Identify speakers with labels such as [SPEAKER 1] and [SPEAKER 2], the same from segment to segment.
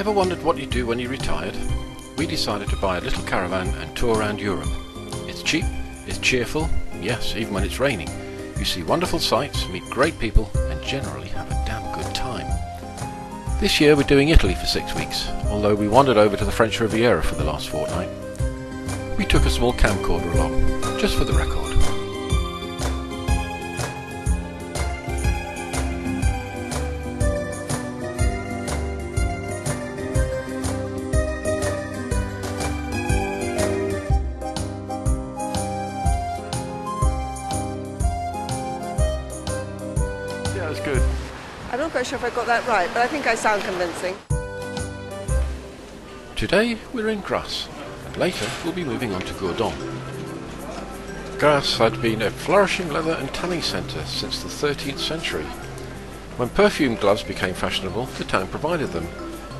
[SPEAKER 1] Ever wondered what you'd do when you retired? We decided to buy a little caravan and tour around Europe. It's cheap, it's cheerful, yes, even when it's raining. You see wonderful sights, meet great people, and generally have a damn good time. This year we're doing Italy for 6 weeks, although we wandered over to the French Riviera for the last fortnight. We took a small camcorder along, just for the record. Yeah, it was good.
[SPEAKER 2] I'm not quite sure if I got that right, but I think I sound convincing.
[SPEAKER 1] Today we're in Grasse, and later we'll be moving on to Gourdon. Grasse had been a flourishing leather and tanning centre since the 13th century. When perfume gloves became fashionable, the town provided them,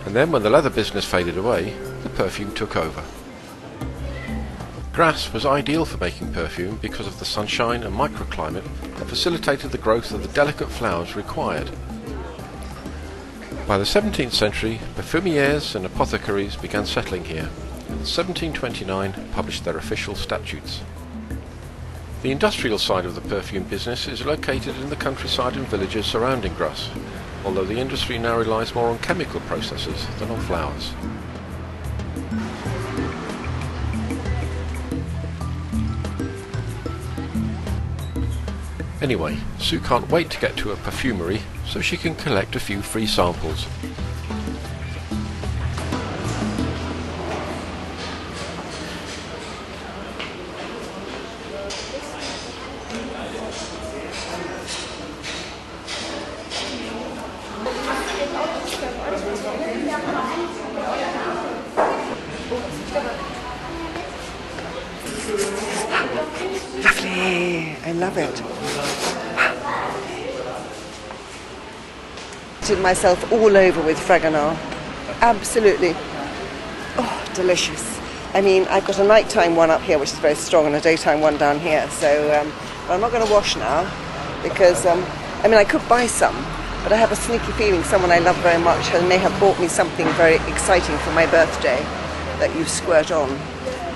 [SPEAKER 1] and then when the leather business faded away, the perfume took over. Grasse was ideal for making perfume because of the sunshine and microclimate that facilitated the growth of the delicate flowers required. By the 17th century, perfumiers and apothecaries began settling here, and in 1729 published their official statutes. The industrial side of the perfume business is located in the countryside and villages surrounding Grasse, although the industry now relies more on chemical processes than on flowers. Anyway, Sue can't wait to get to a perfumery so she can collect a few free samples.
[SPEAKER 2] Lovely! I love it. Myself all over with Fragonard. Absolutely. Oh, delicious. I mean, I've got a nighttime one up here which is very strong and a daytime one down here, so but I'm not going to wash now because I mean, I could buy some, but I have a sneaky feeling someone I love very much may have bought me something very exciting for my birthday that you squirt on.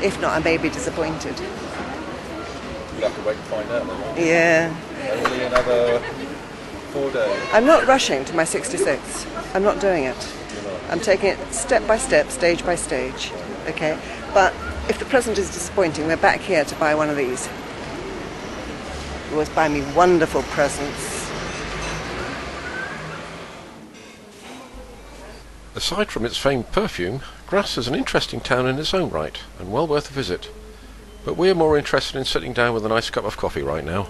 [SPEAKER 2] If not, I may be disappointed.
[SPEAKER 3] You'll have to wait and find out then, won't you?
[SPEAKER 2] Yeah.
[SPEAKER 3] Only another 4 days.
[SPEAKER 2] I'm not rushing to my 66. I'm not doing it. I'm taking it step by step, stage by stage. Okay? But if the present is disappointing, we're back here to buy one of these. You always buy me wonderful presents.
[SPEAKER 1] Aside from its famed perfume, Grasse is an interesting town in its own right, and well worth a visit. But we're more interested in sitting down with a nice cup of coffee right now.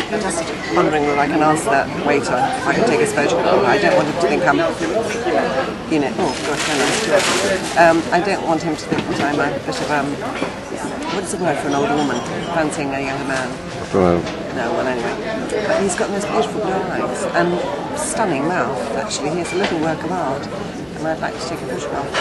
[SPEAKER 2] I'm just wondering whether I can ask that waiter if I can take his photograph. I don't want him to think I'm, you know, oh gosh, so nice to it. I don't want him to think that I'm a bit of, what is the word for an older woman fancying a younger man?
[SPEAKER 1] Right.
[SPEAKER 2] No, well anyway. But he's got those beautiful blue eyes and stunning mouth, actually. He is a living work of art, and I'd like to take a photograph.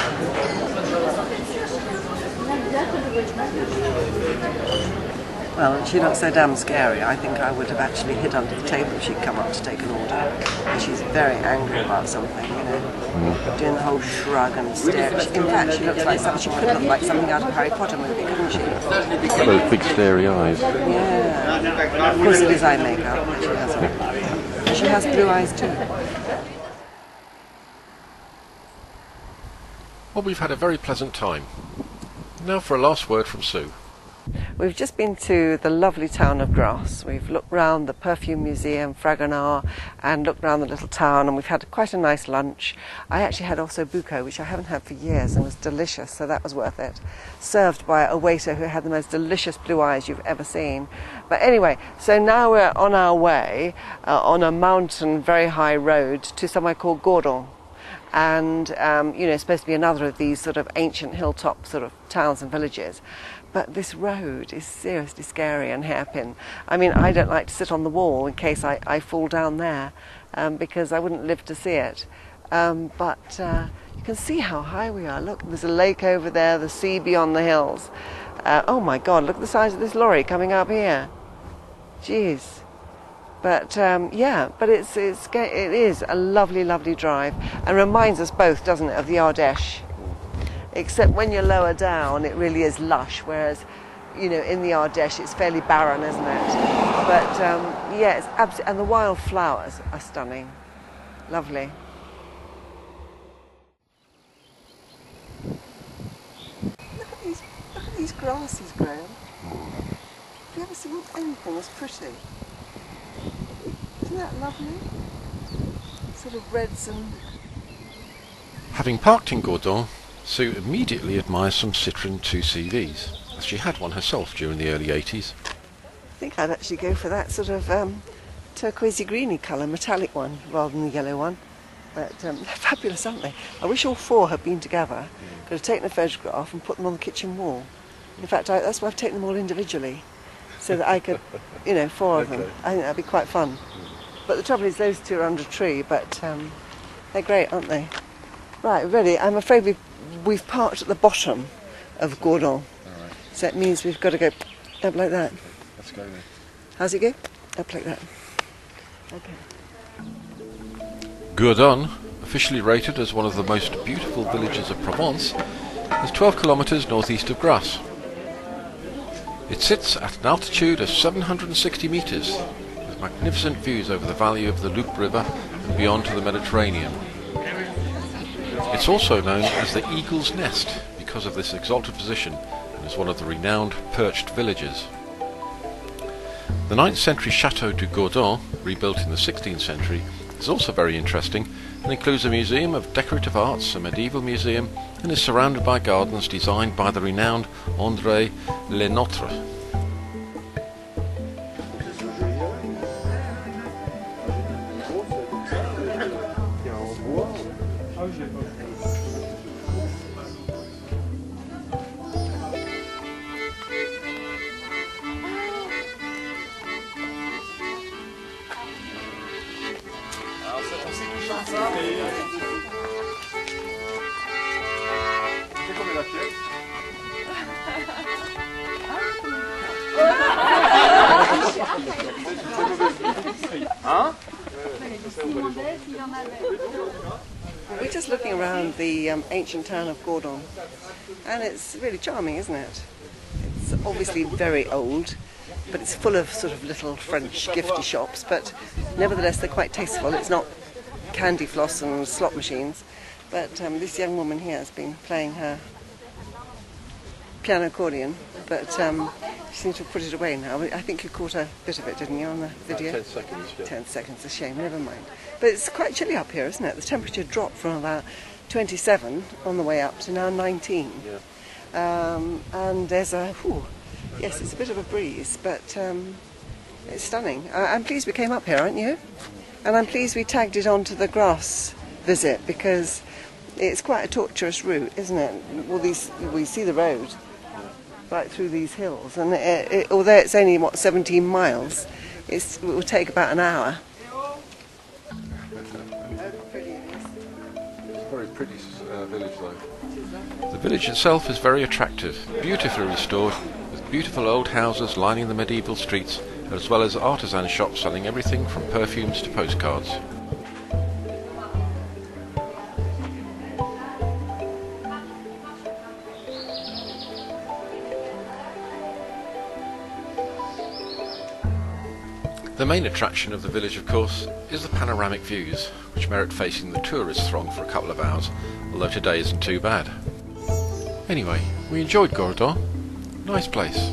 [SPEAKER 2] Well, she looks so damn scary. I think I would have actually hid under the table if she'd come up to take an order. And she's very angry about something, you know, doing the whole shrug and stare. In fact, she looks like something. She could look like something out of a Harry Potter movie, couldn't she?
[SPEAKER 1] Those big starey eyes.
[SPEAKER 2] Yeah. Of course, it is eye makeup, but she has it. And she has blue eyes too.
[SPEAKER 1] Well, we've had a very pleasant time. Now for a last word from Sue.
[SPEAKER 2] We've just been to the lovely town of Grasse. We've looked round the perfume museum, Fragonard, and looked round the little town, and we've had quite a nice lunch. I actually had also bucco, which I haven't had for years, and was delicious, so that was worth it. Served by a waiter who had the most delicious blue eyes you've ever seen. But anyway, so now we're on our way on a mountain, very high road to somewhere called Gourdon. And, you know, it's supposed to be another of these sort of ancient hilltop sort of towns and villages. But this road is seriously scary and hairpin. I mean, I don't like to sit on the wall in case I fall down there, because I wouldn't live to see it. But you can see how high we are. Look, there's a lake over there, the sea beyond the hills. Oh my God, look at the size of this lorry coming up here. Jeez. But yeah, but it is a lovely, lovely drive, and reminds us both, doesn't it, of the Ardèche? Except when you're lower down, it really is lush, whereas, you know, in the Ardèche it's fairly barren, isn't it? But yeah, it's absolutely, and the wildflowers are stunning, lovely. Look at these grasses, Graham. Have you ever seen anything as pretty? Isn't that lovely? Sort of reds and...
[SPEAKER 1] Having parked in Gourdon, Sue immediately admires some Citroën 2CVs, as she had one herself during the early 80s.
[SPEAKER 2] I think I'd actually go for that sort of turquoisey greeny colour, metallic one, rather than the yellow one. But they're fabulous, aren't they? I wish all four had been together. Could have taken a photograph and put them on the kitchen wall. In fact, that's why I've taken them all individually, so that I could, you know, four of them. I think that'd be quite fun. But the trouble is, those two are under a tree, but they're great, aren't they? Right, ready. I'm afraid we've parked at the bottom of Gourdon.
[SPEAKER 3] All right.
[SPEAKER 2] So it means we've got to go up like that.
[SPEAKER 3] Let's go then.
[SPEAKER 2] How's it go? Up like that. Okay.
[SPEAKER 1] Gourdon, officially rated as one of the most beautiful villages of Provence, is 12 kilometres northeast of Grasse. It sits at an altitude of 760 metres, with magnificent views over the valley of the Loup River and beyond to the Mediterranean. It's also known as the Eagle's Nest because of this exalted position, and is one of the renowned perched villages. The 9th century Chateau du Gourdon, rebuilt in the 16th century, is also very interesting and includes a museum of decorative arts, a medieval museum, and is surrounded by gardens designed by the renowned André Lenotre.
[SPEAKER 2] We're just looking around the ancient town of Gourdon, and it's really charming, isn't it? It's obviously very old, but it's full of sort of little French gifty shops, but nevertheless they're quite tasteful. It's not candy floss and slot machines, but this young woman here has been playing her piano accordion, but she seems to have put it away now. I think you caught a bit of it, didn't you, on the video?
[SPEAKER 3] 10 seconds, yeah.
[SPEAKER 2] 10 seconds, a shame, never mind. But it's quite chilly up here, isn't it? The temperature dropped from about 27 on the way up to now 19.
[SPEAKER 3] Yeah.
[SPEAKER 2] And there's yes, it's a bit of a breeze, but it's stunning. I'm pleased we came up here, aren't you? And I'm pleased we tagged it onto the Grasse visit, because it's quite a tortuous route, isn't it? Well, we see the road right through these hills, and although it's only 17 miles, it will take about an hour.
[SPEAKER 3] It's a very pretty village though.
[SPEAKER 1] The village itself is very attractive, beautifully restored, with beautiful old houses lining the medieval streets, as well as artisan shops selling everything from perfumes to postcards. The main attraction of the village, of course, is the panoramic views, which merit facing the tourist throng for a couple of hours, although today isn't too bad. Anyway, we enjoyed Gourdon. Nice place.